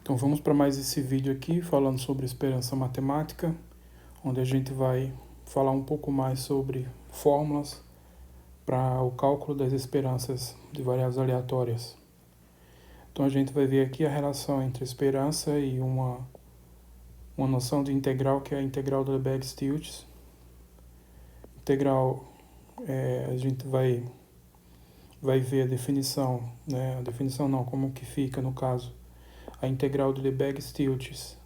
Então vamos para mais esse vídeo aqui falando sobre esperança matemática, onde a gente vai falar um pouco mais sobre fórmulas para o cálculo das esperanças de variáveis aleatórias. Então a gente vai ver aqui a relação entre esperança e uma noção de integral, que é a integral de Lebesgue-Stieltjes. Integral, a gente vai ver a definição, né? A definição não, como que fica no caso. A integral de Lebesgue-Stieltjes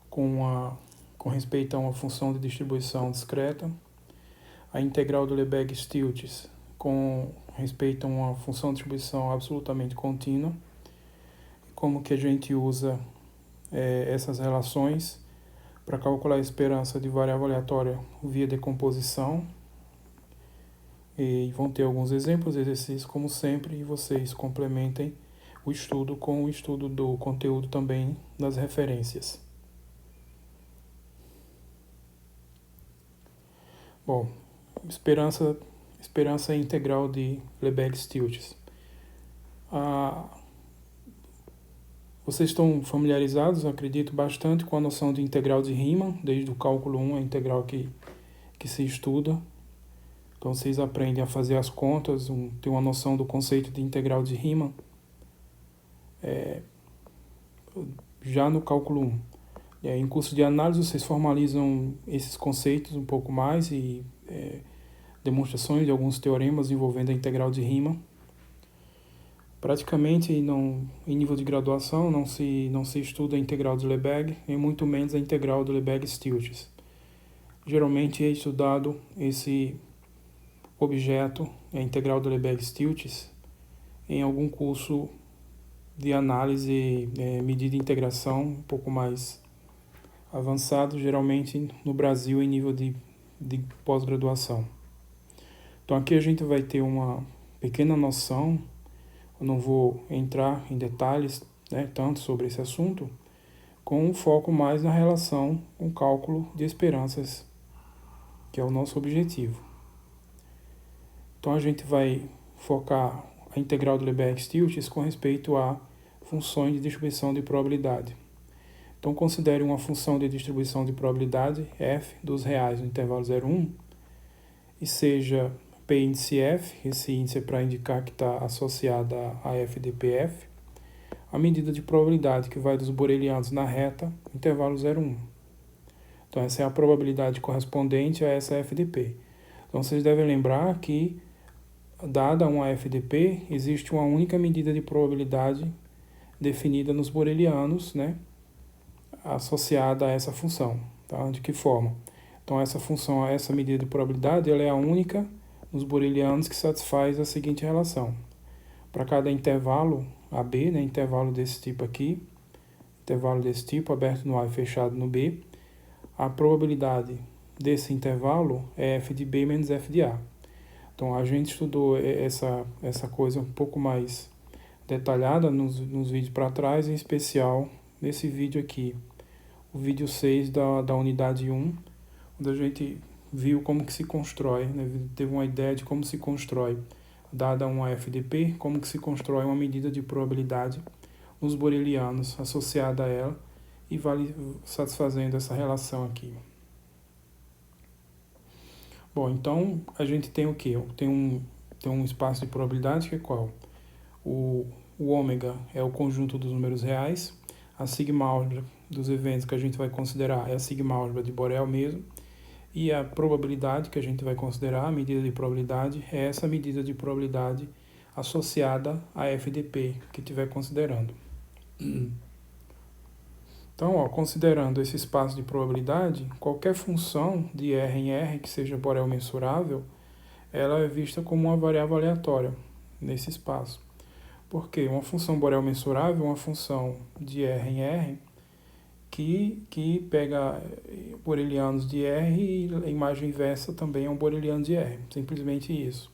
com respeito a uma função de distribuição discreta. A integral de Lebesgue-Stieltjes com respeito a uma função de distribuição absolutamente contínua. Como que a gente usa essas relações para calcular a esperança de variável aleatória via decomposição. E vão ter alguns exemplos, exercícios como sempre, e vocês complementem o estudo com o estudo do conteúdo também das referências. Bom, esperança integral de Lebesgue-Stieltjes. Vocês estão familiarizados, acredito, bastante com a noção de integral de Riemann, desde o cálculo 1, a integral que se estuda. Então vocês aprendem a fazer as contas, tem uma noção do conceito de integral de Riemann já no cálculo 1. Em curso de análise vocês formalizam esses conceitos um pouco mais e demonstrações de alguns teoremas envolvendo a integral de Riemann. Praticamente em nível de graduação não se estuda a integral de Lebesgue e muito menos a integral de Lebesgue-Stieltjes. Geralmente é estudado esse objeto, a integral de Lebesgue-Stieltjes, em algum curso de análise, medida de integração um pouco mais avançado, geralmente no Brasil em nível de pós-graduação. Então aqui a gente vai ter uma pequena noção. Eu não vou entrar em detalhes, tanto sobre esse assunto, com um foco mais na relação com o cálculo de esperanças, que é o nosso objetivo. Então a gente vai focar a integral do Lebesgue-Stieltjes com respeito a funções de distribuição de probabilidade. Então considere uma função de distribuição de probabilidade f dos reais no intervalo 0,1 e seja P índice F, esse índice é para indicar que está associado a f de PF, a medida de probabilidade que vai dos borelianos na reta, intervalo 0,1. Então essa é a probabilidade correspondente a essa FDP. Então vocês devem lembrar que, dada uma FDP, existe uma única medida de probabilidade definida nos borelianos, associada a essa função. Tá? De que forma? Então essa função, essa medida de probabilidade, ela é a única nos borelianos que satisfaz a seguinte relação. Para cada intervalo AB, intervalo desse tipo aqui, intervalo desse tipo, aberto no A e fechado no B, a probabilidade desse intervalo é f de B menos f de A. Então a gente estudou essa coisa um pouco mais detalhada nos vídeos para trás, em especial nesse vídeo aqui, o vídeo 6 da unidade 1, onde a gente viu como que se constrói, teve uma ideia de como se constrói, dada uma FDP, como que se constrói uma medida de probabilidade nos borelianos associada a ela e satisfazendo essa relação aqui. Bom, então a gente tem o quê? Tem um espaço de probabilidade que é qual? O ômega é o conjunto dos números reais, a sigma-álgebra dos eventos que a gente vai considerar é a sigma-álgebra de Borel mesmo, e a probabilidade que a gente vai considerar, a medida de probabilidade, é essa medida de probabilidade associada a FDP que estiver considerando. Então, considerando esse espaço de probabilidade, qualquer função de R em R que seja Borel mensurável, ela é vista como uma variável aleatória nesse espaço. Por quê? Uma função Borel mensurável é uma função de R em R que pega borelianos de R e a imagem inversa também é um boreliano de R. Simplesmente isso.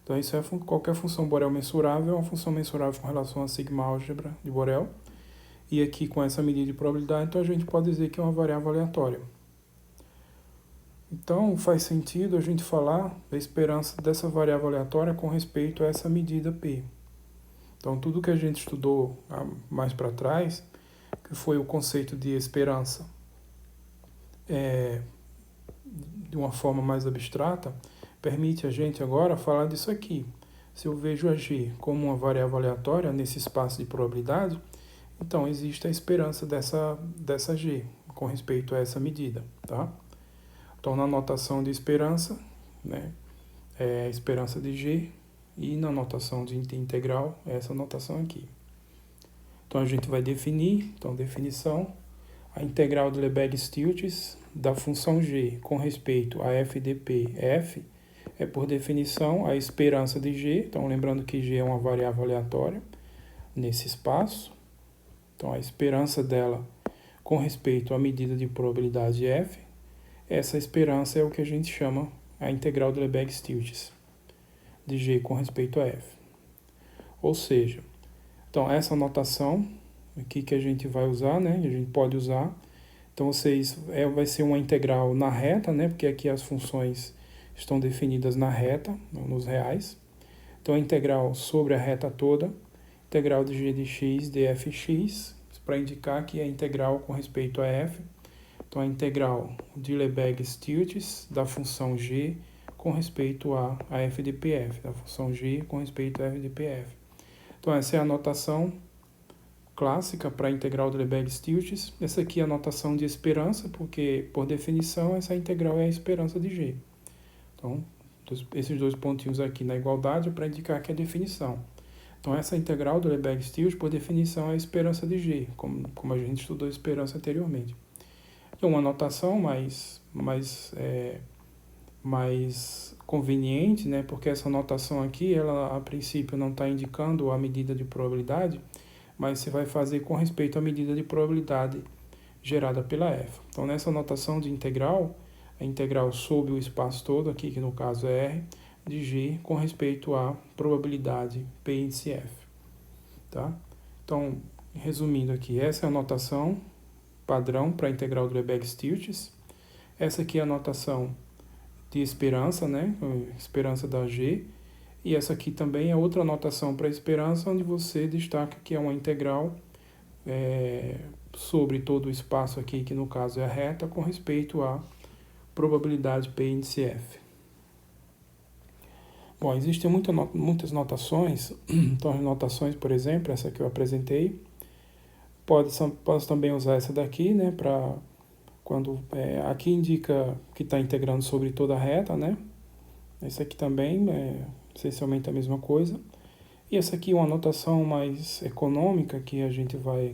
Então, isso é qualquer função Borel mensurável, é uma função mensurável com relação a sigma-álgebra de Borel. E aqui, com essa medida de probabilidade, então a gente pode dizer que é uma variável aleatória. Então, faz sentido a gente falar da esperança dessa variável aleatória com respeito a essa medida P. Então, tudo que a gente estudou mais para trás, que foi o conceito de esperança, de uma forma mais abstrata, permite a gente agora falar disso aqui. Se eu vejo a G como uma variável aleatória nesse espaço de probabilidade, então existe a esperança dessa G com respeito a essa medida, tá? Então, na notação de esperança, né, é a esperança de G, e na notação de integral, é essa notação aqui. Então, a gente vai definir, então, definição, a integral de Lebesgue-Stieltjes da função G com respeito a f de P f é, por definição, a esperança de G. Então, lembrando que G é uma variável aleatória nesse espaço. Então, a esperança dela com respeito à medida de probabilidade f, essa esperança é o que a gente chama a integral de Lebesgue-Stieltjes de G com respeito a f. Ou seja, então essa notação aqui que a gente vai usar, né? A gente pode usar. Então, vai ser uma integral na reta, né? Porque aqui as funções estão definidas na reta, nos reais. Então, a integral sobre a reta toda, integral de g de x de fx, para indicar que é a integral com respeito a f. Então, a integral de Lebesgue-Stieltjes da função g com respeito a f de pf, da função g com respeito a f de pf. Então, essa é a notação clássica para a integral de Lebesgue-Stieltjes. Essa aqui é a notação de esperança, porque, por definição, essa integral é a esperança de g. Então, esses dois pontinhos aqui na igualdade é para indicar que é a definição. Então, essa integral do Lebesgue-Stieltjes, por definição, é a esperança de g, como a gente estudou a esperança anteriormente. É uma notação mais conveniente, né? Porque essa notação aqui, ela a princípio não está indicando a medida de probabilidade, mas você vai fazer com respeito à medida de probabilidade gerada pela f. Então, nessa notação de integral, a integral sobre o espaço todo, aqui que no caso é R, de G com respeito à probabilidade P índice F. Tá? Então, resumindo aqui, essa é a notação padrão para a integral do Lebesgue-Stieltjes. Essa aqui é a notação de esperança, né? Esperança da G. E essa aqui também é outra notação para esperança, onde você destaca que é uma integral sobre todo o espaço aqui, que no caso é a reta, com respeito à probabilidade P índice F. Bom, existem muitas notações. Então, as notações, por exemplo, essa que eu apresentei, posso também usar essa daqui, né, para quando aqui indica que está integrando sobre toda a reta, né? Essa aqui também é essencialmente a mesma coisa. E essa aqui é uma notação mais econômica que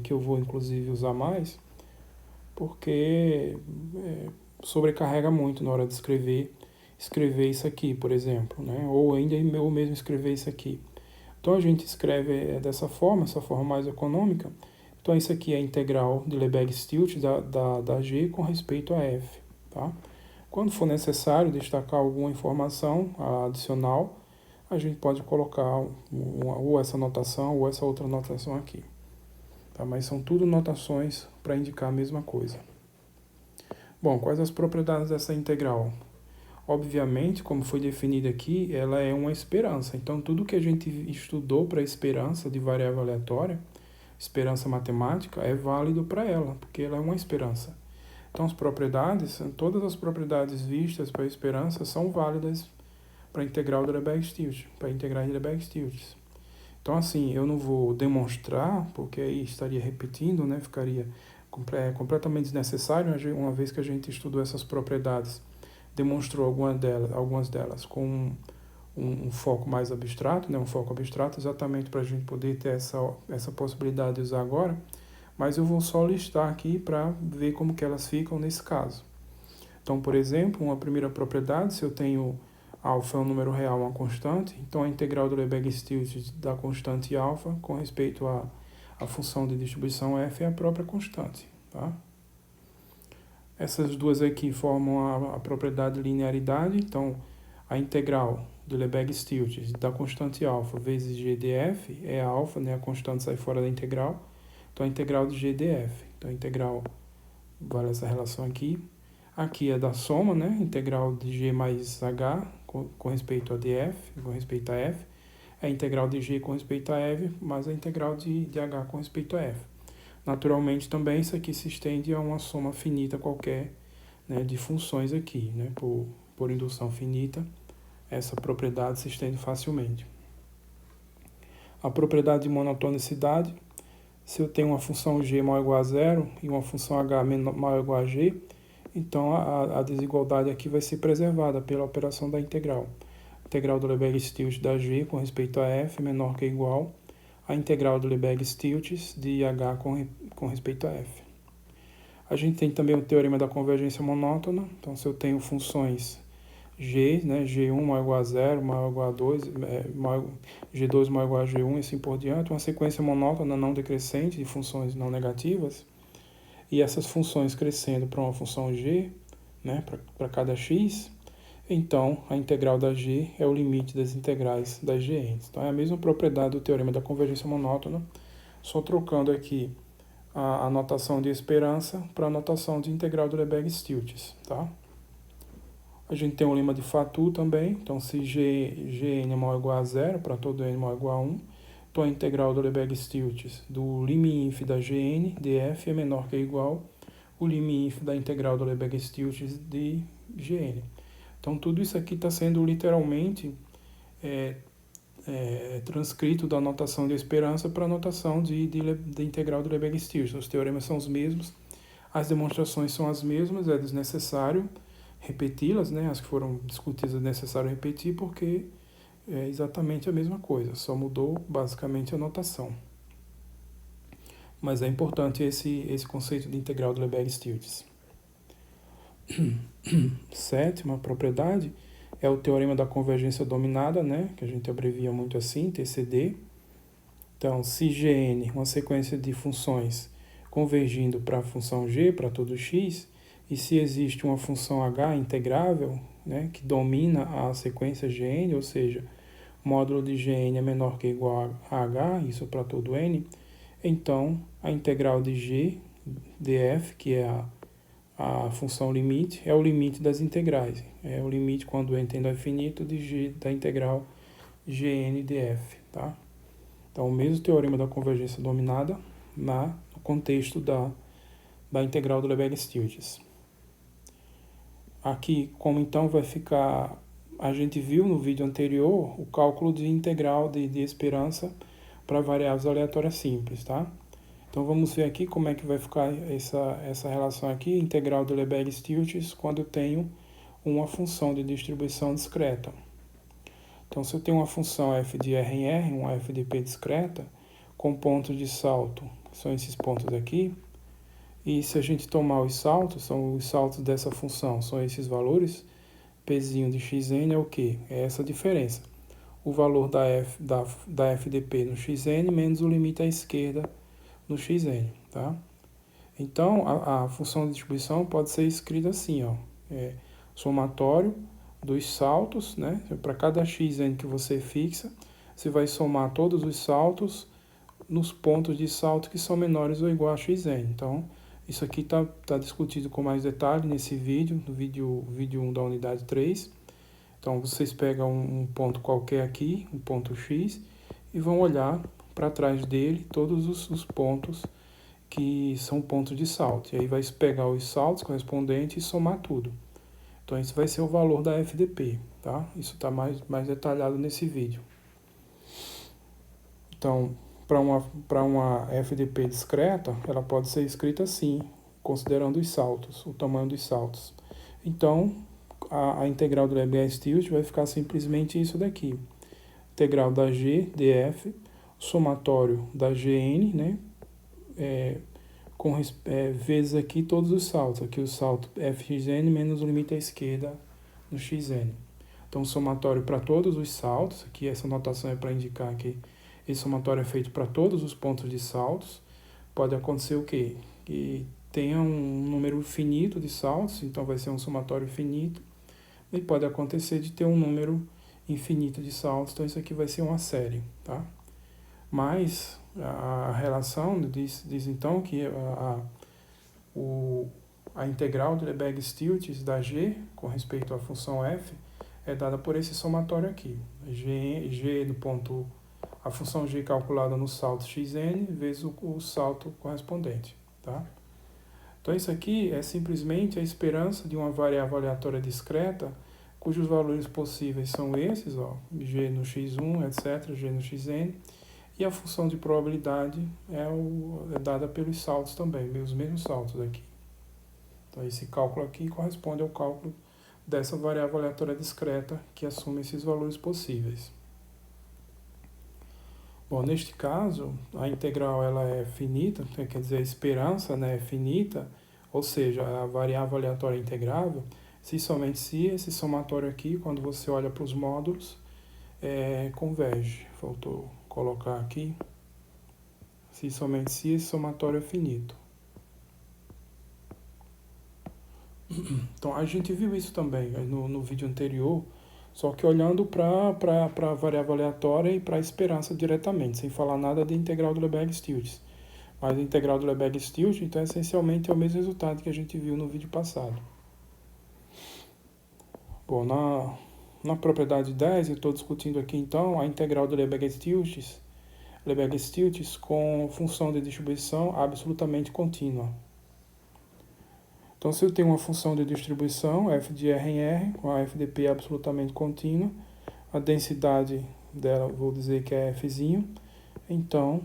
eu vou inclusive usar mais, porque sobrecarrega muito na hora de escrever isso aqui, por exemplo, né? Ou mesmo escrever isso aqui. Então, a gente escreve dessa forma, essa forma mais econômica. Então, isso aqui é a integral de Lebesgue-Stieltjes da G com respeito a f. Tá? Quando for necessário destacar alguma informação adicional, a gente pode colocar ou essa notação ou essa outra notação aqui. Tá? Mas são tudo notações para indicar a mesma coisa. Bom, quais as propriedades dessa integral? Obviamente, como foi definida aqui, ela é uma esperança. Então, tudo que a gente estudou para esperança de variável aleatória, esperança matemática, é válido para ela, porque ela é uma esperança. Então, todas as propriedades vistas para a esperança são válidas para a integral de Lebesgue-Stieltjes, para integrar de Lebesgue-Stieltjes. Então, assim, eu não vou demonstrar, porque aí estaria repetindo, né? Ficaria completamente desnecessário, uma vez que a gente estudou essas propriedades, demonstrou algumas delas com um foco mais abstrato, né? Um foco abstrato, exatamente para a gente poder ter essa possibilidade de usar agora. Mas eu vou só listar aqui para ver como que elas ficam nesse caso. Então, por exemplo, uma primeira propriedade, se eu tenho alfa é um número real, uma constante, então a integral do Lebesgue-Stieltjes da constante alfa com respeito à função de distribuição f é a própria constante. Tá? Essas duas aqui formam a propriedade de linearidade, então a integral do Lebesgue-Stieltjes da constante alfa vezes g de f é a alfa, né? A constante sai fora da integral. Então, a integral de g de f. Então, a integral vale essa relação aqui. Aqui é da soma, né? Integral de g mais h com respeito a df, com respeito a f. a integral de g com respeito a f mais a integral de h com respeito a f. Naturalmente também isso aqui se estende a uma soma finita qualquer, né, de funções aqui, né, por indução finita, essa propriedade se estende facilmente. A propriedade de monotonicidade, se eu tenho uma função g maior ou igual a zero e uma função h maior ou igual a g, então a desigualdade aqui vai ser preservada pela operação da integral. A integral do Lebesgue-Stieltjes da g com respeito a f menor que ou igual a integral do Lebesgue-Stieltjes de h com respeito a f. A gente tem também o teorema da convergência monótona. Então, se eu tenho funções g, né, g1 maior ou igual a 0, maior ou igual a 2, g2 maior ou igual a g1 e assim por diante, uma sequência monótona não decrescente de funções não negativas, e essas funções crescendo para uma função g, né, para cada x, então a integral da g é o limite das integrais das gn. Então é a mesma propriedade do teorema da convergência monótona, só trocando aqui a notação de esperança para a notação de integral do Lebesgue-Stieltjes, tá? A gente tem o lema de Fatou também, então se gn é maior ou igual a 0 para todo n maior ou igual a 1, então a integral do Lebesgue-Stieltjes do lim∞ da gn df é menor que ou igual o lim∞ da integral do Lebesgue-Stieltjes de gn. Então tudo isso aqui está sendo literalmente transcrito da notação de esperança para a notação de integral do Lebesgue-Stieltjes. Os teoremas são os mesmos, as demonstrações são as mesmas, é desnecessário repeti-las, né? As que foram discutidas é necessário repetir porque é exatamente a mesma coisa, só mudou basicamente a notação. Mas é importante esse conceito de integral do Lebesgue-Stieltjes. Sétima propriedade é o teorema da convergência dominada, né? Que a gente abrevia muito assim, TCD. Então, se Gn, uma sequência de funções convergindo para a função g, para todo x, e se existe uma função h integrável, né, que domina a sequência Gn, ou seja, o módulo de Gn é menor que ou igual a h, isso para todo n, então a integral de g df, que é a função limite, é o limite das integrais. É o limite, quando n tende ao infinito, da integral Gn df. Tá? Então, o mesmo teorema da convergência dominada no contexto da integral do Lebesgue-Stieltjes. Aqui, como então vai ficar... A gente viu no vídeo anterior o cálculo de integral de esperança para variáveis aleatórias simples, tá? Então, vamos ver aqui como é que vai ficar essa relação aqui, integral do Lebesgue-Stieltjes, quando eu tenho uma função de distribuição discreta. Então, se eu tenho uma função f de R em R, uma f de P discreta, com pontos de salto, que são esses pontos aqui, e se a gente tomar os saltos, são os saltos dessa função, são esses valores, Pzinho de xn é o quê? É essa diferença. O valor da f de P no xn menos o limite à esquerda no xn, tá? Então, a função de distribuição pode ser escrita assim, ó, somatório dos saltos, né? Para cada xn que você fixa, você vai somar todos os saltos nos pontos de salto que são menores ou igual a xn. Então, isso aqui tá discutido com mais detalhe nesse vídeo, no vídeo 1 da unidade 3. Então, vocês pegam um ponto qualquer aqui, um ponto x, e vão olhar para trás dele todos os pontos que são pontos de salto. E aí vai pegar os saltos correspondentes e somar tudo. Então, esse vai ser o valor da FDP, tá? Isso está mais detalhado nesse vídeo. Então, para uma FDP discreta, ela pode ser escrita assim, considerando os saltos, o tamanho dos saltos. Então, a integral do Lebesgue-Stieltjes vai ficar simplesmente isso daqui. Integral da G df, somatório da Gn, né? Vezes aqui todos os saltos. Aqui o salto fxn menos o limite à esquerda no xn. Então, somatório para todos os saltos. Aqui essa notação é para indicar que esse somatório é feito para todos os pontos de saltos. Pode acontecer o quê? Que tenha um número finito de saltos, então vai ser um somatório finito. E pode acontecer de ter um número infinito de saltos, então isso aqui vai ser uma série, tá? Mas a relação diz então que a integral do Lebesgue-Stieltjes da G com respeito à função f é dada por esse somatório aqui. G do ponto, a função G calculada no salto xn vezes o salto correspondente, tá? Então isso aqui é simplesmente a esperança de uma variável aleatória discreta cujos valores possíveis são esses, ó, G no x1, etc., G no xn, e a função de probabilidade é dada pelos saltos também, os mesmos saltos aqui. Então esse cálculo aqui corresponde ao cálculo dessa variável aleatória discreta que assume esses valores possíveis. Bom, neste caso, a integral ela é finita, quer dizer, a esperança, né, é finita, ou seja, a variável aleatória integrável, se somente se esse somatório aqui, quando você olha para os módulos, converge. Faltou colocar aqui, se somente se esse somatório é finito. Então, a gente viu isso também no vídeo anterior, só que olhando para a variável aleatória e para a esperança diretamente, sem falar nada de integral do Lebesgue-Stieltjes. Mas a integral do Lebesgue-Stieltjes, então, essencialmente é o mesmo resultado que a gente viu no vídeo passado. Bom, na propriedade 10, eu estou discutindo aqui, então, a integral do Lebesgue-Stieltjes com função de distribuição absolutamente contínua. Então, se eu tenho uma função de distribuição, f de R em R, com a FDP absolutamente contínua, a densidade dela, vou dizer que é Fzinho, então,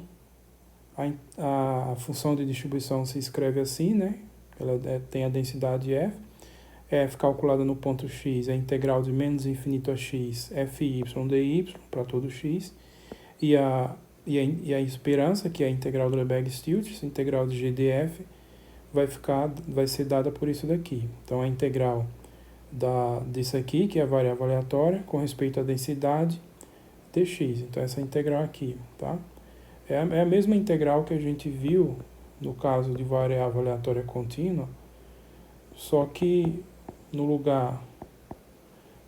a função de distribuição se escreve assim, né? Ela tem a densidade F. F calculada no ponto x é a integral de menos infinito a x, Fy dy, para todo x. E a esperança, que é a integral do Lebesgue-Stieltjes, integral de g df, vai ser dada por isso daqui. Então, a integral disso aqui, que é a variável aleatória, com respeito à densidade dx. Então, essa integral aqui, tá? É a mesma integral que a gente viu no caso de variável aleatória contínua, só que no lugar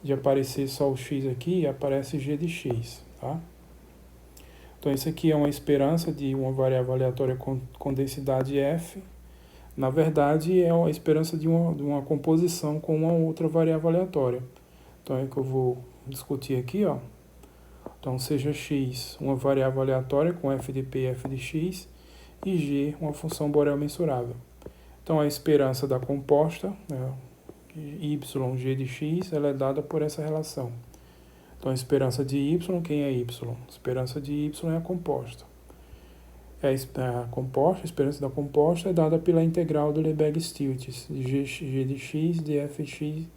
de aparecer só o x aqui, aparece g de x, tá? Então, isso aqui é uma esperança de uma variável aleatória com densidade f. Na verdade, é a esperança de uma composição com uma outra variável aleatória. Então, é que eu vou discutir aqui, ó. Então, seja x uma variável aleatória com f de p e f de x, e g uma função Borel mensurável. Então, a esperança da composta, né, y, g de x, ela é dada por essa relação. Então, a esperança de y, quem é y? A esperança de y é a composta. A esperança da composta é dada pela integral do Lebesgue-Stieltjes, de g de x, de f(x).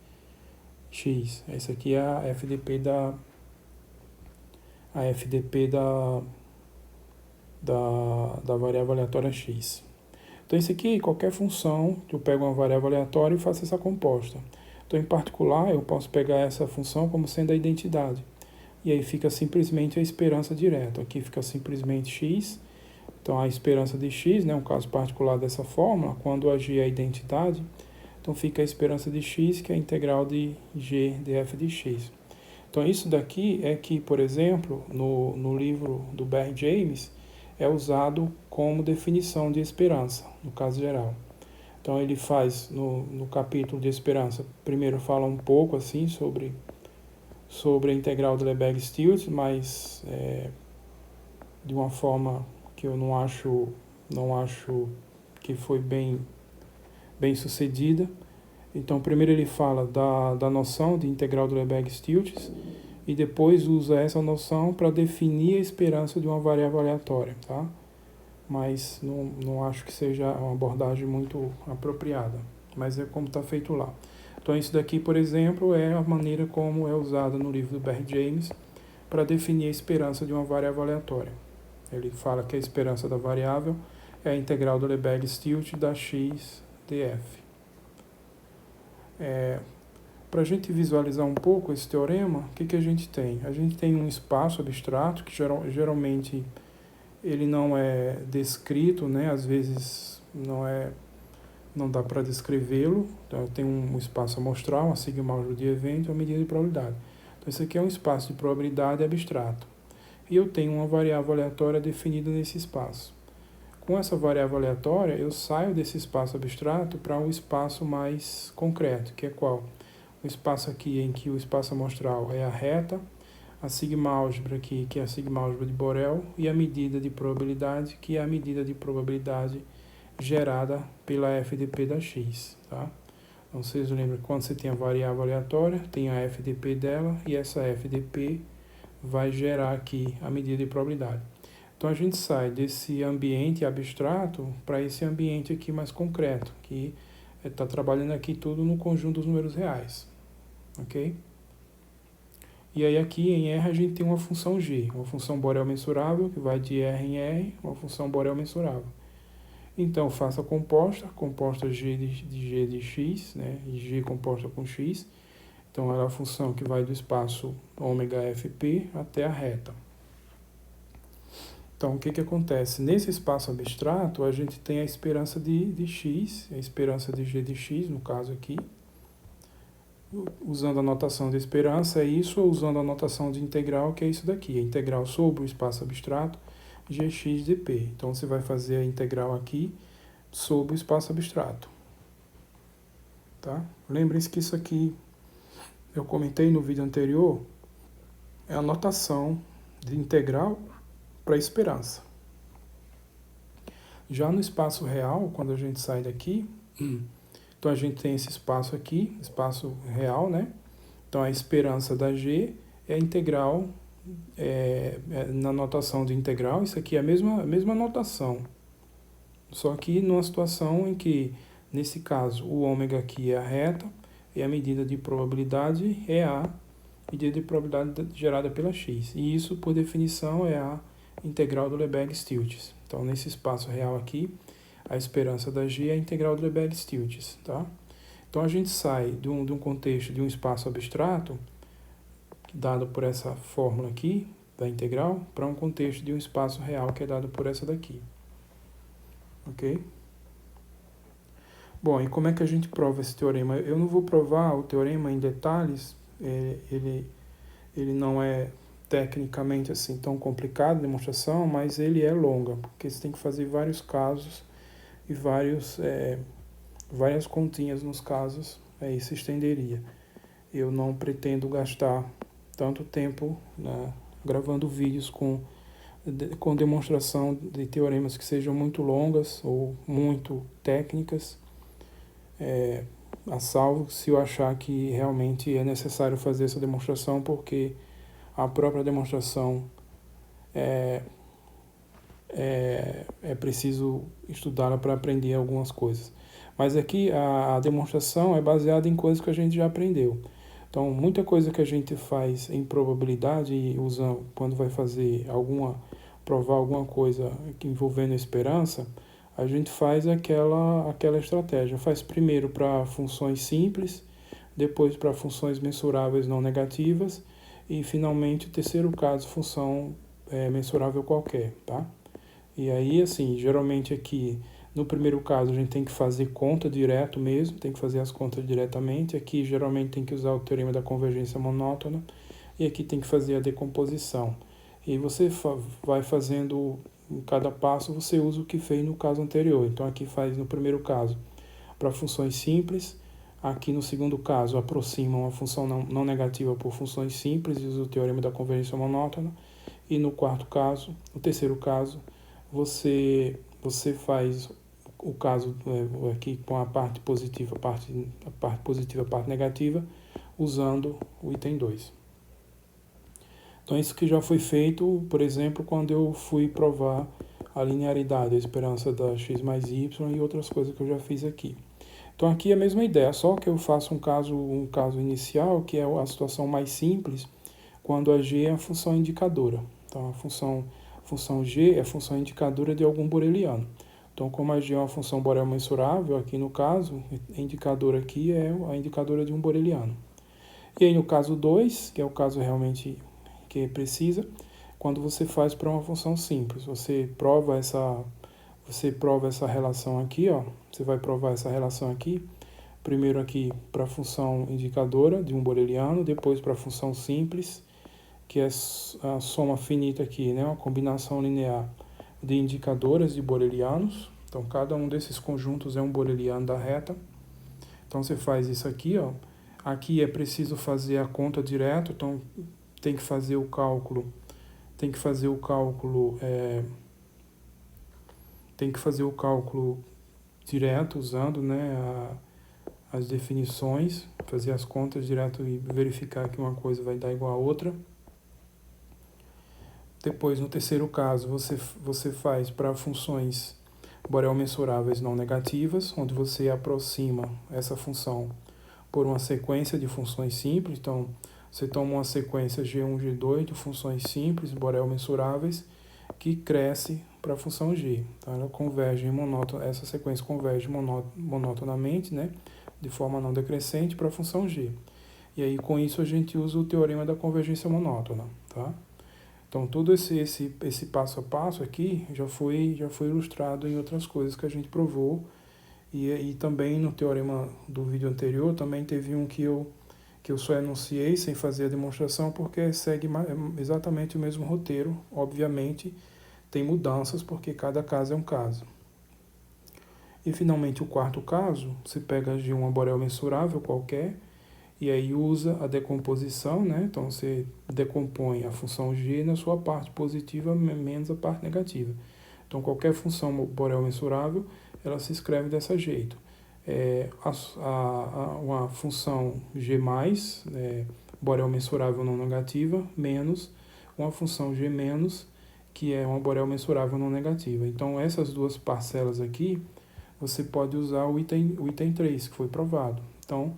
Essa aqui é a FDP da variável aleatória x. Então, isso aqui, qualquer função, eu pego uma variável aleatória e faço essa composta. Então, em particular, eu posso pegar essa função como sendo a identidade. E aí fica simplesmente a esperança direta. Aqui fica simplesmente x. Então, a esperança de x, né, um caso particular dessa fórmula, quando a g é a identidade, então fica a esperança de x, que é a integral de g de f de x. Então, isso daqui é que, por exemplo, no livro do Barry James, é usado como definição de esperança, no caso geral. Então, ele faz, no capítulo de esperança, primeiro fala um pouco assim sobre a integral do Lebesgue-Stieltjes, mas de uma forma que eu não acho que foi bem sucedida. Então, primeiro ele fala da noção de integral do Lebesgue-Stieltjes e depois usa essa noção para definir a esperança de uma variável aleatória, tá? Mas não acho que seja uma abordagem muito apropriada, mas é como está feito lá. Então, isso daqui, por exemplo, é a maneira como é usada no livro do Barry James para definir a esperança de uma variável aleatória. Ele fala que a esperança da variável é a integral do Lebesgue-Stieltjes da x df. Para a gente visualizar um pouco esse teorema, o que a gente tem? A gente tem um espaço abstrato que geralmente ele não é descrito, né? Às vezes não dá para descrevê-lo. Então, tem um espaço amostral, uma sigma-algebra de evento e uma medida de probabilidade. Então, esse aqui é um espaço de probabilidade abstrato. E eu tenho uma variável aleatória definida nesse espaço. Com essa variável aleatória, eu saio desse espaço abstrato para um espaço mais concreto, que é qual? o espaço aqui em que o espaço amostral é a reta, a sigma-álgebra aqui, que é a sigma-álgebra de Borel, e a medida de probabilidade, que é a medida de probabilidade gerada pela FDP da X, tá? Então, vocês lembram que quando você tem a variável aleatória, tem a FDP dela, e essa FDP vai gerar aqui a medida de probabilidade. Então, a gente sai desse ambiente abstrato para esse ambiente aqui mais concreto, que está trabalhando aqui tudo no conjunto dos números reais, ok? E aí aqui em R a gente tem uma função G, uma função Borel mensurável, que vai de R em R, uma função Borel mensurável. Então, faça a composta G de X, né? E G composta com X. Então, ela é a função que vai do espaço ômega FP até a reta. Então, o que acontece? Nesse espaço abstrato, a gente tem a esperança de X, a esperança de G de X, no caso aqui. Usando a notação de esperança é isso, ou usando a notação de integral, que é isso daqui. A integral sobre o espaço abstrato, Gx dp. Então, você vai fazer a integral aqui sobre o espaço abstrato. Tá? Lembre-se que isso aqui, eu comentei no vídeo anterior, é a notação de integral para esperança. Já no espaço real, quando a gente sai daqui, então a gente tem esse espaço aqui, espaço real, né? Então a esperança da G é a integral, na notação de integral, isso aqui é a mesma notação. Só que numa situação em que, nesse caso, o ômega aqui é a reta, e a medida de probabilidade é a medida de probabilidade gerada pela x. E isso, por definição, é a integral do Lebesgue-Stieltjes. Então, nesse espaço real aqui, a esperança da G é a integral do Lebesgue-Stieltjes, tá? Então, a gente sai de um contexto de um espaço abstrato, dado por essa fórmula aqui, da integral, para um contexto de um espaço real, que é dado por essa daqui. Ok? Bom, e como é que a gente prova esse teorema? Eu não vou provar o teorema em detalhes, ele não é tecnicamente assim tão complicado a demonstração, mas ele é longa, porque você tem que fazer vários casos e várias continhas nos casos, aí se estenderia. Eu não pretendo gastar tanto tempo, né, gravando vídeos com demonstração de teoremas que sejam muito longas ou muito técnicas, a salvo se eu achar que realmente é necessário fazer essa demonstração, porque a própria demonstração é preciso estudá-la para aprender algumas coisas. Mas aqui a demonstração é baseada em coisas que a gente já aprendeu. Então, muita coisa que a gente faz em probabilidade e usa quando vai fazer provar alguma coisa envolvendo esperança, a gente faz aquela estratégia. Faz primeiro para funções simples, depois para funções mensuráveis não negativas e, finalmente, o terceiro caso, função mensurável qualquer, tá? E aí, assim, geralmente aqui, no primeiro caso, a gente tem que fazer conta direto mesmo, tem que fazer as contas diretamente. Aqui, geralmente, tem que usar o teorema da convergência monótona. E aqui tem que fazer a decomposição. E você vai fazendo, em cada passo, você usa o que fez no caso anterior. Então, aqui faz no primeiro caso para funções simples. Aqui, no segundo caso, aproxima uma função não negativa por funções simples e usa o teorema da convergência monótona. E no quarto caso, no terceiro caso, você faz o caso aqui com a parte positiva, a parte negativa, usando o item 2. Então, isso que já foi feito, por exemplo, quando eu fui provar a linearidade, a esperança da x mais y e outras coisas que eu já fiz aqui. Então, aqui é a mesma ideia, só que eu faço um caso inicial, que é a situação mais simples, quando a g é a função indicadora. Então, a função g é a função indicadora de algum boreliano. Então, como a g é uma função Borel mensurável, aqui no caso, a indicadora aqui é a indicadora de um boreliano. E aí, no caso 2, que é o caso realmente que precisa, quando você faz para uma função simples, você prova essa relação aqui, ó, você vai provar essa relação aqui, primeiro aqui para a função indicadora de um boreliano, depois para a função simples, que é a soma finita aqui, né, uma combinação linear de indicadoras de borelianos. Então, cada um desses conjuntos é um boreliano da reta. Então, você faz isso aqui, ó. Aqui é preciso fazer a conta direto, então tem que fazer o cálculo, tem que fazer o cálculo, tem que fazer o cálculo direto usando, né, as definições, fazer as contas direto e verificar que uma coisa vai dar igual a outra. Depois, no terceiro caso, você faz para funções Borel mensuráveis não negativas, onde você aproxima essa função por uma sequência de funções simples. Então, você toma uma sequência G1, G2 de funções simples, Borel mensuráveis, que cresce para a função G. Tá? Ela converge essa sequência converge monotonamente, né, de forma não decrescente para a função G. E aí, com isso, a gente usa o teorema da convergência monótona. Tá? Então, todo esse passo a passo aqui já foi ilustrado em outras coisas que a gente provou. E também no teorema do vídeo anterior, também teve um que eu só enunciei sem fazer a demonstração, porque segue exatamente o mesmo roteiro. Obviamente, tem mudanças, porque cada caso é um caso. E, finalmente, o quarto caso, você pega de uma Borel mensurável qualquer, e aí usa a decomposição, né? Então, você decompõe a função G na sua parte positiva menos a parte negativa. Então, qualquer função Borel mensurável, ela se escreve desse jeito. Uma função G+, Borel mensurável não negativa, menos uma função G-, que é uma Borel mensurável não negativa. Então, essas duas parcelas aqui, você pode usar o item 3, que foi provado. Então,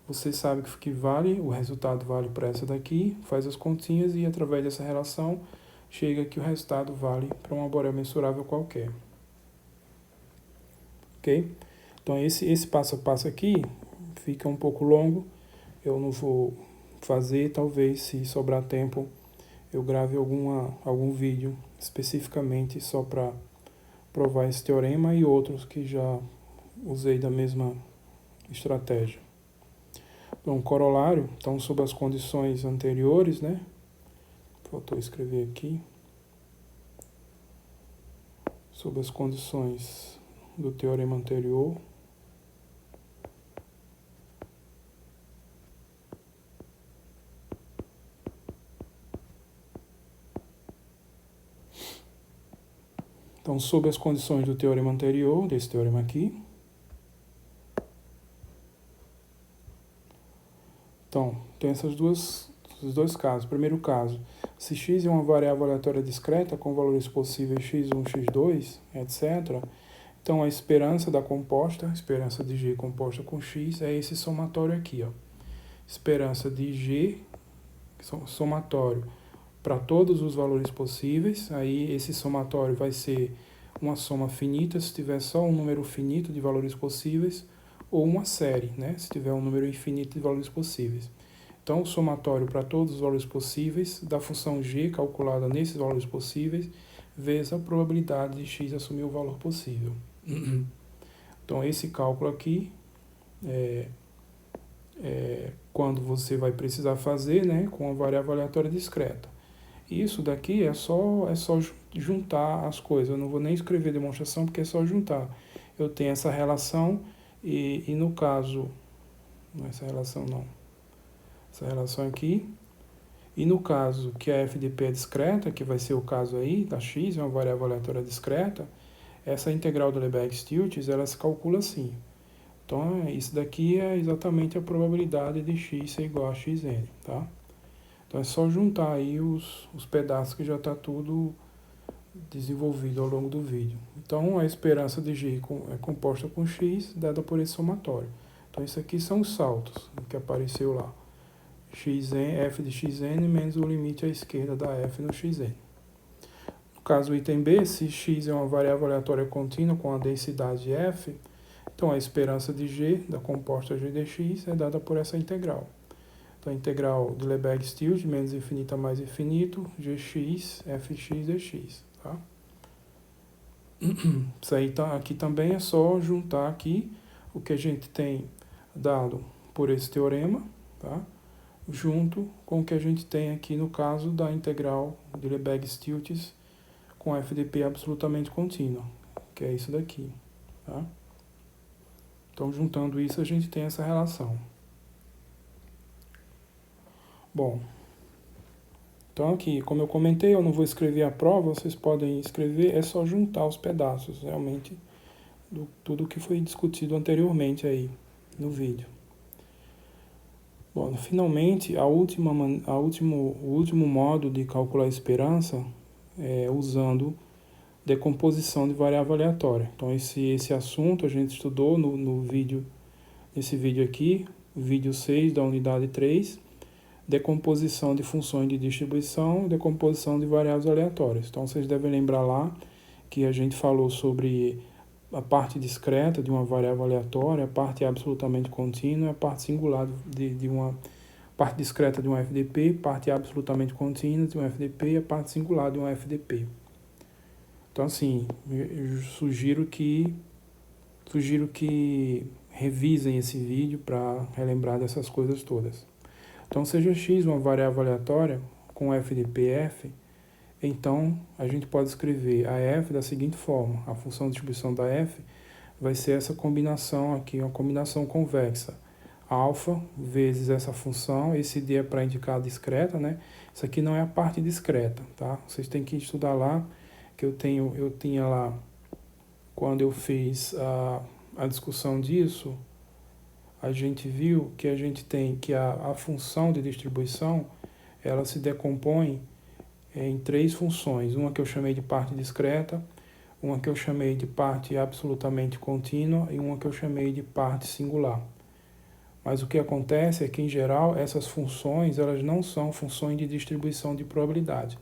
você sabe que vale, o resultado vale para essa daqui, faz as continhas e através dessa relação chega que o resultado vale para uma Borel mensurável qualquer. Ok? Então esse passo a passo aqui fica um pouco longo, eu não vou fazer, talvez se sobrar tempo eu grave algum vídeo especificamente só para provar esse teorema e outros que já usei da mesma estratégia. Então, corolário, então, sob as condições anteriores, né? Faltou escrever aqui. Sob as condições do teorema anterior. Então, sob as condições do teorema anterior, desse teorema aqui. Então, tem esses dois casos. Primeiro caso, se x é uma variável aleatória discreta com valores possíveis x1, x2, etc., então a esperança da composta, a esperança de G composta com x, é esse somatório aqui, ó. Esperança de G, somatório para todos os valores possíveis, aí esse somatório vai ser uma soma finita se tiver só um número finito de valores possíveis, ou uma série, né, se tiver um número infinito de valores possíveis. Então, o somatório para todos os valores possíveis da função G calculada nesses valores possíveis, vezes a probabilidade de x assumir o valor possível. Então, esse cálculo aqui é quando você vai precisar fazer, né, com a variável aleatória discreta. Isso daqui é só juntar as coisas. Eu não vou nem escrever demonstração, porque é só juntar. Eu tenho essa relação e no caso... Não é essa relação, não. Essa relação aqui. E no caso que a f de p é discreta, que vai ser o caso aí, da x, é uma variável aleatória discreta, essa integral do Lebesgue-Stieltjes, ela se calcula assim. Então, isso daqui é exatamente a probabilidade de x ser igual a xn, tá? Então, é só juntar aí os pedaços que já está tudo desenvolvido ao longo do vídeo. Então, a esperança de G é composta com x, dada por esse somatório. Então, isso aqui são os saltos que apareceu lá. Xn, f de xn menos o limite à esquerda da f no xn. No caso do item B, se x é uma variável aleatória contínua com a densidade f, então a esperança de G, da composta G dx, é dada por essa integral. Então, a integral de Lebesgue-Stieltjes, menos infinito a mais infinito, gx, fx dx. Tá? Isso aí aqui também é só juntar aqui o que a gente tem dado por esse teorema, tá? Junto com o que a gente tem aqui no caso da integral de Lebesgue-Stieltjes com f de p absolutamente contínua, que é isso daqui. Tá? Então, juntando isso, a gente tem essa relação. Bom, então aqui, como eu comentei, eu não vou escrever a prova, vocês podem escrever, é só juntar os pedaços, realmente, tudo que foi discutido anteriormente aí no vídeo. Bom, finalmente, o último modo de calcular a esperança é usando decomposição de variável aleatória. Então, esse assunto a gente estudou nesse vídeo aqui, vídeo 6 da unidade 3, decomposição de funções de distribuição e decomposição de variáveis aleatórias. Então, vocês devem lembrar lá que a gente falou sobre a parte discreta de uma variável aleatória, a parte absolutamente contínua e a parte singular de uma parte discreta de um FDP, parte absolutamente contínua de um FDP e a parte singular de um FDP. Então, assim, eu sugiro que revisem esse vídeo para relembrar dessas coisas todas. Então, seja x uma variável aleatória com FDP f, então a gente pode escrever a f da seguinte forma: a função de distribuição da f vai ser essa combinação aqui, uma combinação convexa. Alfa vezes essa função, esse D é para indicar a discreta, né? Isso aqui não é a parte discreta, tá? Vocês têm que estudar lá, que eu tinha lá, quando eu fiz a discussão disso, a gente viu que a gente tem que a função de distribuição, ela se decompõe em 3 funções. Uma que eu chamei de parte discreta, uma que eu chamei de parte absolutamente contínua e uma que eu chamei de parte singular. Mas o que acontece é que, em geral, essas funções elas não são funções de distribuição de probabilidade.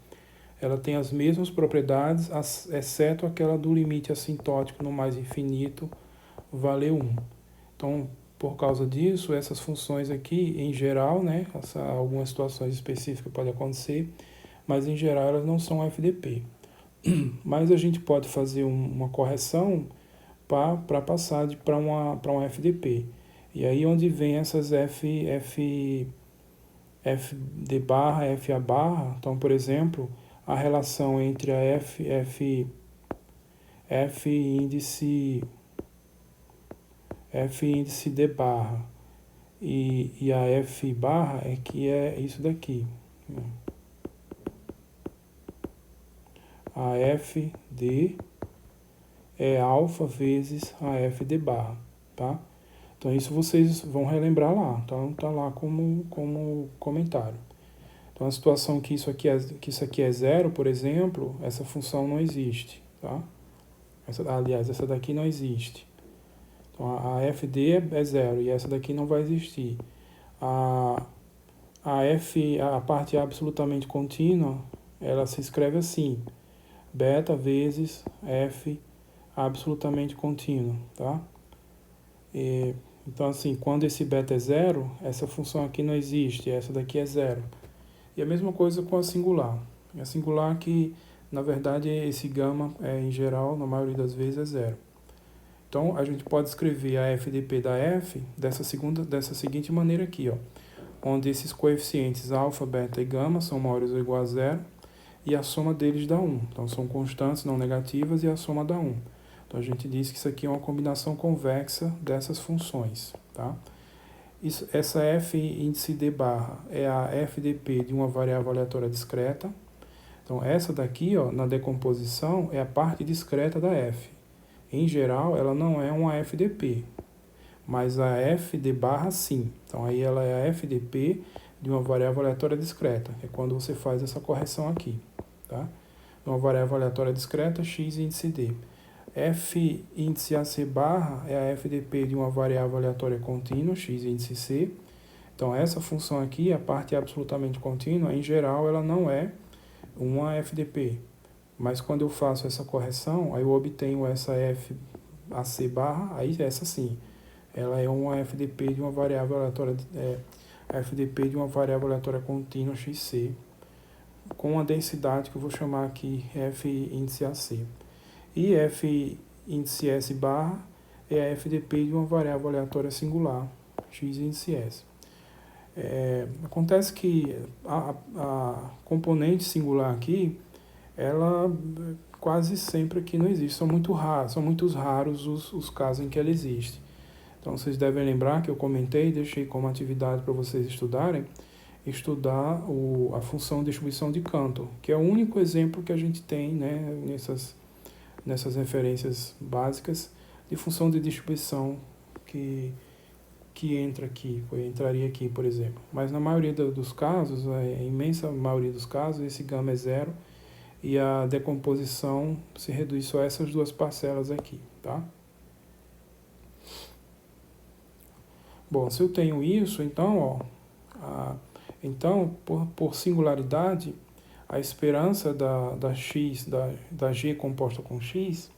Ela tem as mesmas propriedades, exceto aquela do limite assintótico no mais infinito, vale 1. Então, por causa disso, essas funções aqui, em geral, né, algumas situações específicas podem acontecer, mas em geral elas não são FDP. Mas a gente pode fazer uma correção para passar para um FDP. E aí onde vem essas FD barra, FA barra, então, por exemplo, a relação entre a F índice D barra e a F barra é que é isso daqui. A FD é alfa vezes a FD barra, tá? Então isso vocês vão relembrar lá, então tá lá como comentário. Então a situação que isso aqui é zero, por exemplo, essa função não existe, tá? Aliás, essa daqui não existe. Então a FD é zero e essa daqui não vai existir. A parte absolutamente contínua, ela se escreve assim: beta vezes F absolutamente contínuo, tá? Então, assim, quando esse beta é zero, essa função aqui não existe, essa daqui é zero. E a mesma coisa com a singular. A singular que, na verdade, esse gama, em geral, na maioria das vezes, é zero. Então, a gente pode escrever a FDP da F dessa seguinte maneira aqui, ó, onde esses coeficientes alfa, beta e gama são maiores ou igual a zero, e a soma deles dá 1. Então, são constantes não negativas e a soma dá 1. Então, a gente diz que isso aqui é uma combinação convexa dessas funções, tá? Essa F índice D barra é a FDP de uma variável aleatória discreta. Então, essa daqui, ó, na decomposição, é a parte discreta da F. Em geral, ela não é uma FDP, mas a FD barra sim. Então, aí ela é a FDP de uma variável aleatória discreta, é quando você faz essa correção aqui, tá? Uma variável aleatória discreta, x índice D. F índice AC barra é a FDP de uma variável aleatória contínua, x índice C. Então, essa função aqui, a parte absolutamente contínua, em geral, ela não é uma FDP. Mas quando eu faço essa correção, aí eu obtenho essa F AC barra, aí essa sim, ela é uma FDP de uma variável aleatória, FDP de uma variável aleatória contínua, xc, com a densidade que eu vou chamar aqui F índice AC. E F índice S barra é a FDP de uma variável aleatória singular, x índice S. Acontece que a componente singular aqui, ela quase sempre aqui não existe, são muito raros os casos em que ela existe. Então vocês devem lembrar que eu comentei, deixei como atividade para vocês estudarem, estudar a função de distribuição de Cantor, que é o único exemplo que a gente tem, né, nessas referências básicas de função de distribuição que entraria aqui, por exemplo. Mas na maioria dos casos, a imensa maioria dos casos, esse gama é zero e a decomposição se reduz só a essas duas parcelas aqui, tá? Bom, se eu tenho isso, então, por singularidade, a esperança da G composta com X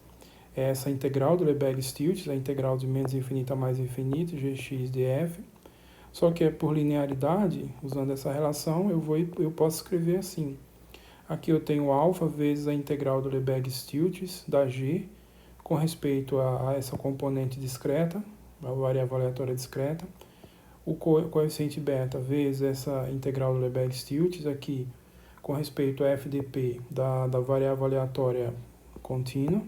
é essa integral do Lebesgue-Stieltjes, a integral de menos infinito a mais infinito, Gx df. Só que por linearidade, usando essa relação, eu posso escrever assim. Aqui eu tenho alfa vezes a integral do Lebesgue-Stieltjes da G com respeito a essa componente discreta, a variável aleatória discreta. O coeficiente beta vezes essa integral do Lebesgue-Stieltjes aqui com respeito a FDP da variável aleatória contínua.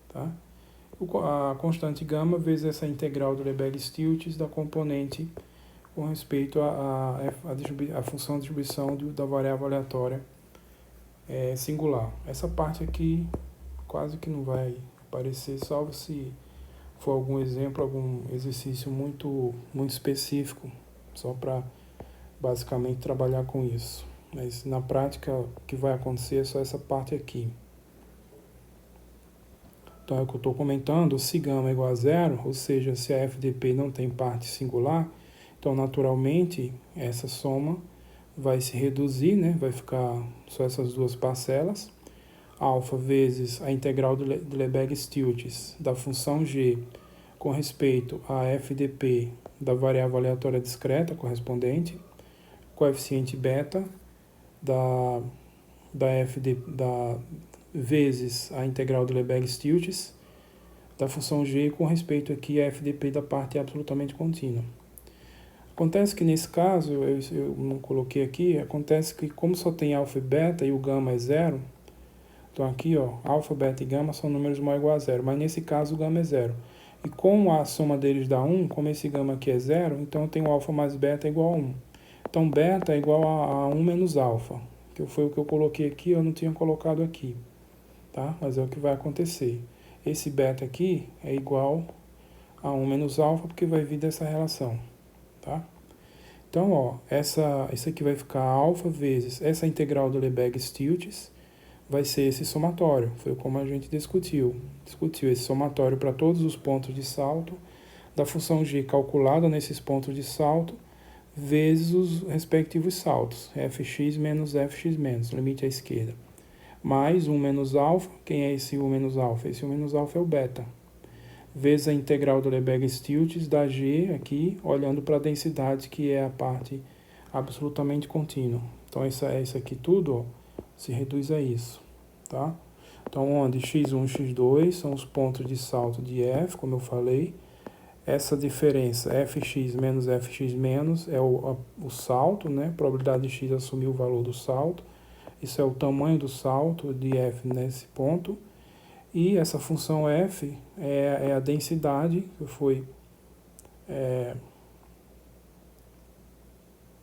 Tá? A constante gama vezes essa integral do Lebesgue-Stieltjes da componente com respeito à função de distribuição da variável aleatória singular. Essa parte aqui quase que não vai aparecer, salvo se for algum exemplo, algum exercício muito específico, só para basicamente trabalhar com isso. Mas na prática o que vai acontecer é só essa parte aqui. Então é o que eu estou comentando, se gama é igual a zero, ou seja, se a FDP não tem parte singular, então naturalmente essa soma vai se reduzir, né? Vai ficar só essas duas parcelas, alfa vezes a integral do Lebesgue-Stieltjes da função g com respeito a FDP da variável aleatória discreta correspondente, coeficiente beta vezes a integral do Lebesgue-Stieltjes da função g com respeito aqui a FDP da parte absolutamente contínua. Acontece que nesse caso, eu não coloquei aqui, acontece que como só tem alfa e beta e o gama é zero, então aqui, ó, alfa, beta e gama são números maior ou igual a zero, mas nesse caso o gama é zero. E como a soma deles dá 1, como esse gama aqui é zero, então eu tenho alfa mais beta igual a 1. Então beta é igual a 1 menos alfa, que foi o que eu coloquei aqui, eu não tinha colocado aqui, tá? Mas é o que vai acontecer. Esse beta aqui é igual a 1 menos alfa, porque vai vir dessa relação, tá? Então, ó, isso aqui vai ficar alfa vezes essa integral do Lebesgue-Stieltjes, vai ser esse somatório, foi como a gente discutiu esse somatório para todos os pontos de salto da função g calculada nesses pontos de salto, vezes os respectivos saltos, fx menos fx menos, limite à esquerda, mais 1 menos alfa, quem é esse 1 menos alfa? Esse 1 menos alfa é o beta, vezes a integral do Lebesgue-Stieltjes da g aqui, olhando para a densidade, que é a parte absolutamente contínua. Então, isso aqui tudo, ó, se reduz a isso, tá? Então, onde x1 e x2 são os pontos de salto de f, como eu falei. Essa diferença, fx menos fx menos, é o salto, né? Probabilidade de x assumir o valor do salto. Isso é o tamanho do salto de f nesse ponto. E essa função f é a densidade, que foi...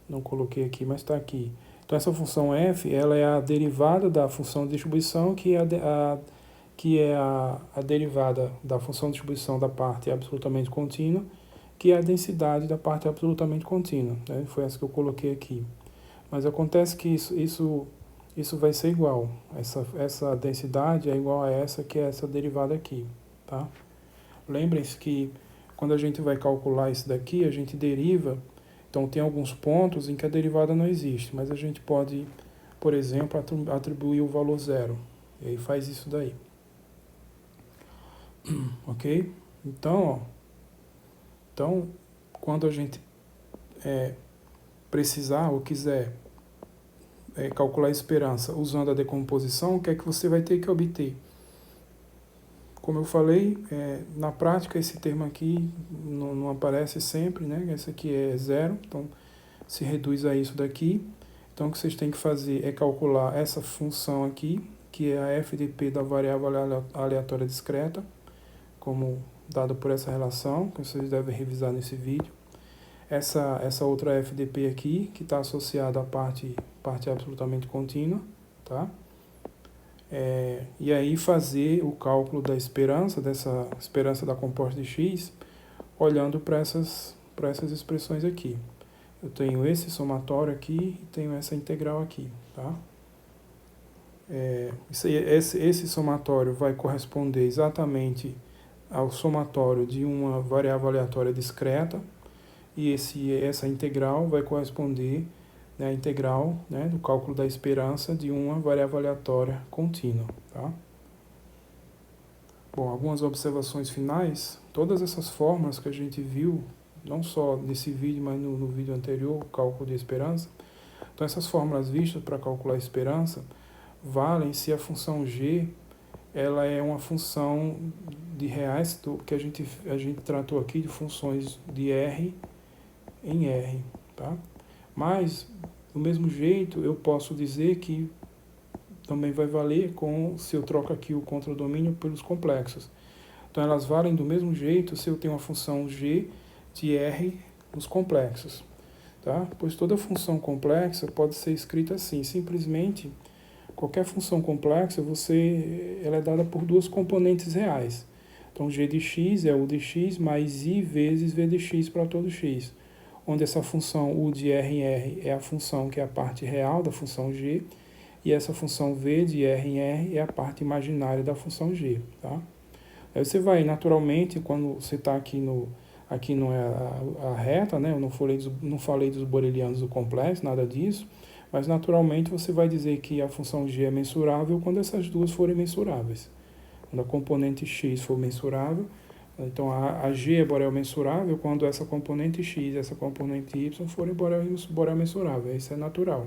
não coloquei aqui, mas está aqui. Então, essa função f, ela é a derivada da função de distribuição, que é a derivada da função de distribuição da parte absolutamente contínua, que é a densidade da parte absolutamente contínua, né? Foi essa que eu coloquei aqui. Mas acontece que isso vai ser igual. Essa densidade é igual a essa, que é essa derivada aqui, tá? Lembrem-se que quando a gente vai calcular isso daqui, a gente deriva. Então, tem alguns pontos em que a derivada não existe, mas a gente pode, por exemplo, atribuir o valor zero. E aí faz isso daí. Ok? Então, quando a gente precisar ou quiser calcular a esperança usando a decomposição, o que é que você vai ter que obter? Como eu falei, na prática esse termo aqui não aparece sempre, né? Esse aqui é zero, então se reduz a isso daqui. Então o que vocês têm que fazer é calcular essa função aqui, que é a FDP da variável aleatória discreta, como dada por essa relação, que vocês devem revisar nesse vídeo. essa outra FDP aqui, que está associada à parte absolutamente contínua, tá? E aí fazer o cálculo da esperança, dessa esperança da composta de x, olhando para essas expressões aqui. Eu tenho esse somatório aqui e tenho essa integral aqui, tá? Esse somatório vai corresponder exatamente ao somatório de uma variável aleatória discreta, e essa integral vai corresponder, né, à integral, né, do cálculo da esperança de uma variável aleatória contínua, tá? Bom, algumas observações finais. Todas essas fórmulas que a gente viu, não só nesse vídeo, mas no vídeo anterior, o cálculo de esperança. Então, essas fórmulas vistas para calcular a esperança valem se a função g ela é uma função de reais, que a gente tratou aqui de funções de R em R, tá? Mas, do mesmo jeito, eu posso dizer que também vai valer se eu troco aqui o contradomínio pelos complexos. Então, elas valem do mesmo jeito se eu tenho uma função g de R nos complexos, tá? Pois toda função complexa pode ser escrita assim, simplesmente, qualquer função complexa, ela é dada por duas componentes reais. Então, g de x é u de x mais i vezes v de x para todo x, onde essa função u de R em R é a função que é a parte real da função g, e essa função v de R em R é a parte imaginária da função g, tá? Aí você vai, naturalmente, quando você está aqui não é a reta, né? Eu não falei dos borelianos do complexo, nada disso, mas naturalmente você vai dizer que a função g é mensurável quando essas duas forem mensuráveis. Quando a componente x for mensurável, então a g é Borel mensurável quando essa componente x e essa componente y forem Borel mensurável. Isso é natural.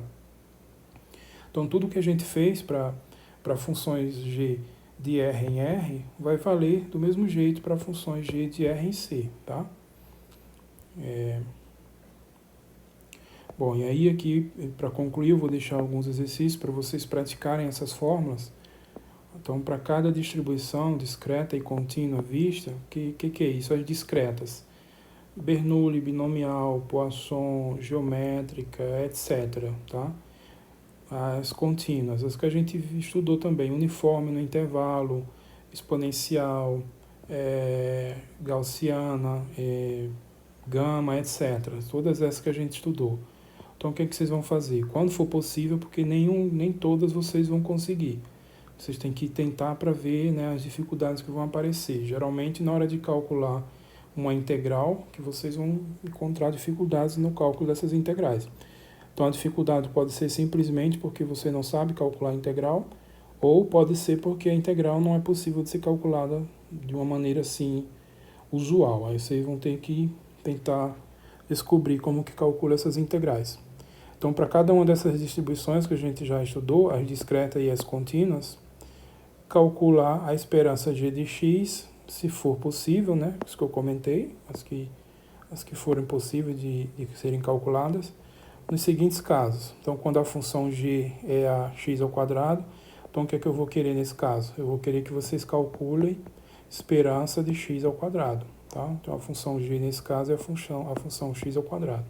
Então, tudo que a gente fez para funções g de R em R vai valer do mesmo jeito para funções g de R em C, tá? Bom, e aí aqui, para concluir, eu vou deixar alguns exercícios para vocês praticarem essas fórmulas. Então, para cada distribuição discreta e contínua vista, que é isso? As discretas. Bernoulli, binomial, Poisson, geométrica, etc., tá? As contínuas, as que a gente estudou também, uniforme no intervalo, exponencial, gaussiana, gama, etc. Todas essas que a gente estudou. Então, o que vocês vão fazer? Quando for possível, porque nem todas vocês vão conseguir. Vocês têm que tentar para ver, né, as dificuldades que vão aparecer. Geralmente, na hora de calcular uma integral, que vocês vão encontrar dificuldades no cálculo dessas integrais. Então, a dificuldade pode ser simplesmente porque você não sabe calcular a integral, ou pode ser porque a integral não é possível de ser calculada de uma maneira assim usual. Aí vocês vão ter que tentar descobrir como que calcula essas integrais. Então, para cada uma dessas distribuições que a gente já estudou, as discretas e as contínuas, calcular a esperança g de x, se for possível, né? Isso que eu comentei, as que forem possíveis de serem calculadas, nos seguintes casos. Então, quando a função g é a x ao quadrado, então o que é que eu vou querer nesse caso? Eu vou querer que vocês calculem esperança de x ao quadrado, tá? Então, a função g nesse caso é a função x ao quadrado.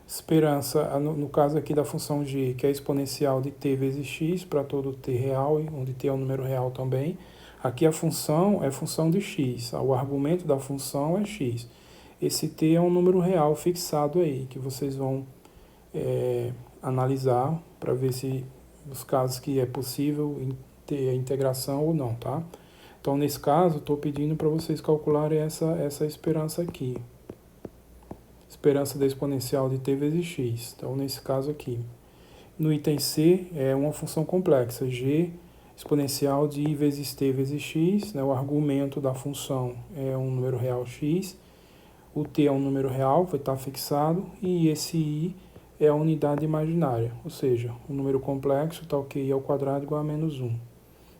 Esperança, no caso aqui da função g, que é exponencial de t vezes x para todo t real, onde t é um número real também. Aqui a função é função de x, o argumento da função é x. Esse t é um número real fixado aí, que vocês vão analisar para ver se os casos que é possível ter a integração ou não, tá? Então, nesse caso, estou pedindo para vocês calcularem essa esperança aqui. Esperança da exponencial de t vezes x. Então, nesse caso aqui. No item C, é uma função complexa, g exponencial de i vezes t vezes x, né? O argumento da função é um número real x, o t é um número real, vai estar fixado, e esse i é a unidade imaginária, ou seja, o número complexo está ok, i ao quadrado igual a menos 1.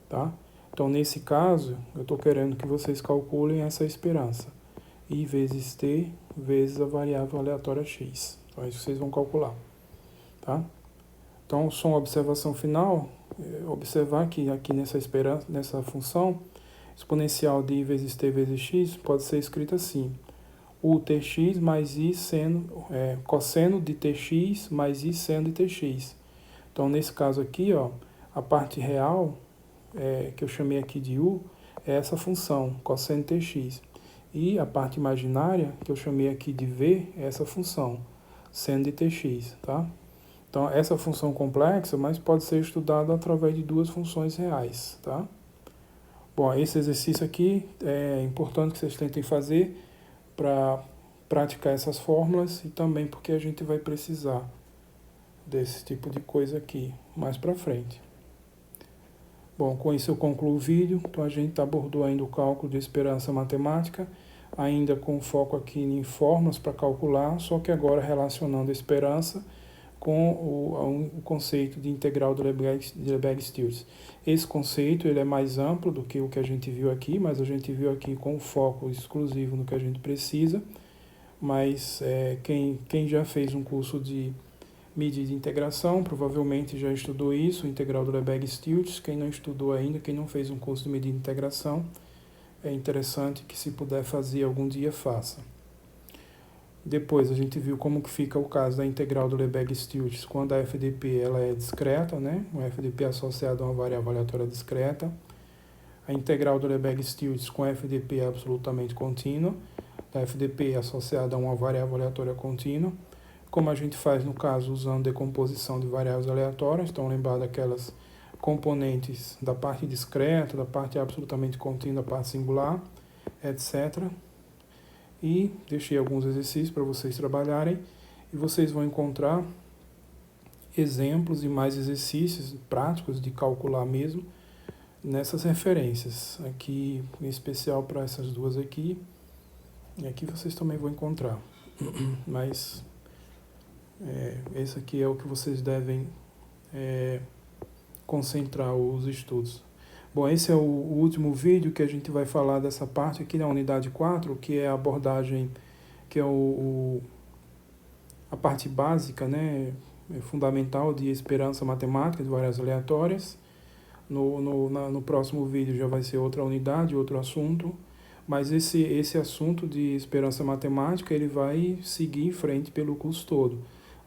Tá? Então, nesse caso, eu estou querendo que vocês calculem essa esperança. I vezes t vezes a variável aleatória x. Então, é isso que vocês vão calcular. Tá? Então, só uma observação final, observar que aqui nessa função, exponencial de i vezes t vezes x pode ser escrita assim. u tx mais i seno, cosseno de tx mais i seno de tx. Então, nesse caso aqui, ó, a parte real, que eu chamei aqui de u, é essa função, cosseno de tx. E a parte imaginária, que eu chamei aqui de v, é essa função, seno de tx, tá? Então, essa função complexa, mas pode ser estudada através de duas funções reais, tá? Bom, esse exercício aqui é importante que vocês tentem fazer para praticar essas fórmulas e também porque a gente vai precisar desse tipo de coisa aqui mais para frente. Bom, com isso eu concluo o vídeo. Então a gente abordou ainda o cálculo de esperança matemática, ainda com foco aqui em fórmulas para calcular, só que agora relacionando a esperança com o conceito de integral de Lebesgue-Stieltjes. Esse conceito ele é mais amplo do que o que a gente viu aqui, mas a gente viu aqui com foco exclusivo no que a gente precisa. Mas quem já fez um curso de medida de integração provavelmente já estudou isso, integral do Lebesgue-Stieltjes. Quem não estudou ainda, quem não fez um curso de medida de integração, é interessante que, se puder fazer algum dia, faça. Depois a gente viu como que fica o caso da integral do Lebesgue-Stieltjes quando a FDP ela é discreta, né? Uma FDP associada a uma variável aleatória discreta. A integral do Lebesgue-Stieltjes com a FDP absolutamente contínua. A FDP associada a uma variável aleatória contínua. Como a gente faz no caso usando decomposição de variáveis aleatórias. Então, lembrar daquelas componentes da parte discreta, da parte absolutamente contínua, da parte singular, etc. E deixei alguns exercícios para vocês trabalharem e vocês vão encontrar exemplos e mais exercícios práticos de calcular mesmo nessas referências. Aqui, em especial para essas duas aqui, e aqui vocês também vão encontrar. Mas esse aqui é o que vocês devem concentrar os estudos. Bom, esse é o último vídeo que a gente vai falar dessa parte aqui na unidade 4, que é a abordagem, que é a parte básica, né, fundamental de esperança matemática de variáveis aleatórias. No próximo vídeo já vai ser outra unidade, outro assunto, mas esse assunto de esperança matemática ele vai seguir em frente pelo curso todo,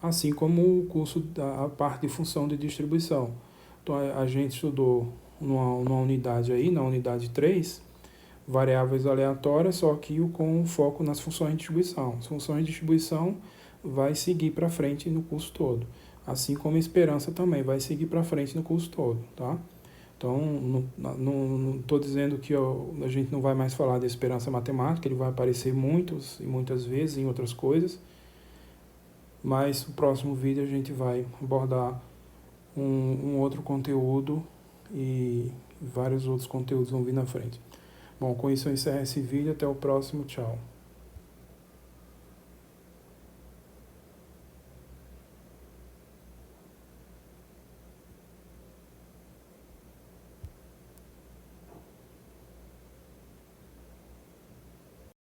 assim como o curso da parte de função de distribuição. Então a gente estudou numa unidade aí, na unidade 3, variáveis aleatórias, só que com foco nas funções de distribuição. As funções de distribuição vai seguir para frente no curso todo, assim como a esperança também vai seguir para frente no curso todo, tá? Então, não estou dizendo que a gente não vai mais falar de esperança matemática, ele vai aparecer muitas vezes em outras coisas, mas no próximo vídeo a gente vai abordar um outro conteúdo e vários outros conteúdos vão vir na frente. Bom, com isso eu encerro esse vídeo, até o próximo, tchau.